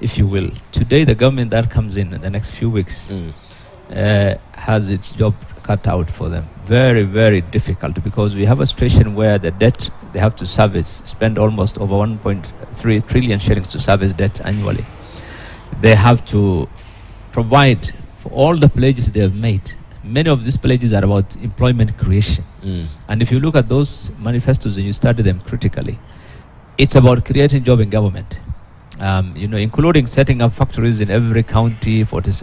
if you will. Today, the government that comes in the next few weeks has its job cut out for them. Very, very difficult, because we have a situation where the debt they have to service, spend almost over 1.3 trillion shillings to service debt annually. They have to provide for all the pledges they have made. Many of these pledges are about employment creation. And if you look at those manifestos and you study them critically, it's about creating job in government. Including setting up factories in every county for this,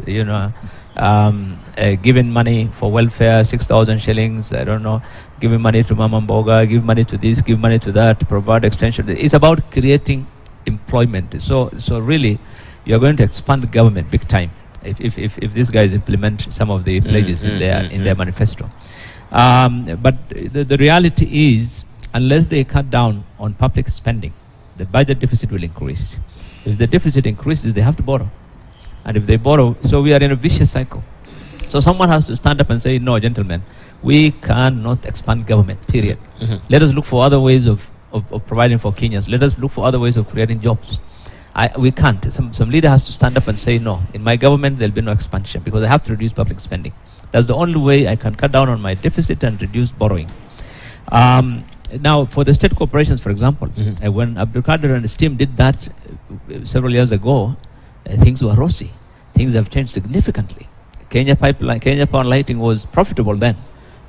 giving money for welfare, 6,000 shillings, giving money to Mama Mboga, give money to this, give money to that, provide extension. It's about creating employment. So really, you're going to expand government big time if these guys implement some of the pledges in their manifesto. But the reality is, unless they cut down on public spending, the budget deficit will increase. If the deficit increases, they have to borrow. And if they borrow, so we are in a vicious cycle. So someone has to stand up and say, no, gentlemen, we cannot expand government, period. Let us look for other ways of providing for Kenyans. Let us look for other ways of creating jobs. We can't. Some leader has to stand up and say, no, in my government, there'll be no expansion, because I have to reduce public spending. That's the only way I can cut down on my deficit and reduce borrowing. Now, for the state corporations, for example, when Abdul Qadir and his team did that several years ago, things were rosy. Things have changed significantly. Kenya Power Lighting was profitable then.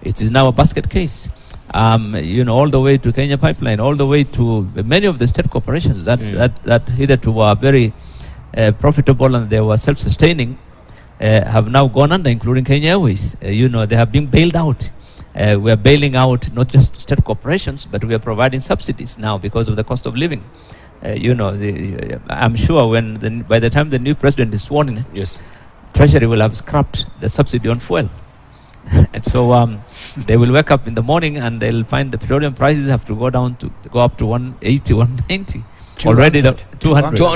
It is now a basket case. All the way to Kenya Pipeline, all the way to many of the state corporations that hitherto were very profitable and they were self-sustaining, have now gone under, including Kenya Airways. They have been bailed out. We are bailing out not just state corporations, but we are providing subsidies now because of the cost of living. I'm sure by the time the new president is sworn in, Treasury will have scrapped the subsidy on fuel. And so they will wake up in the morning and they'll find the petroleum prices have to go up to 180, 190. Already the 200.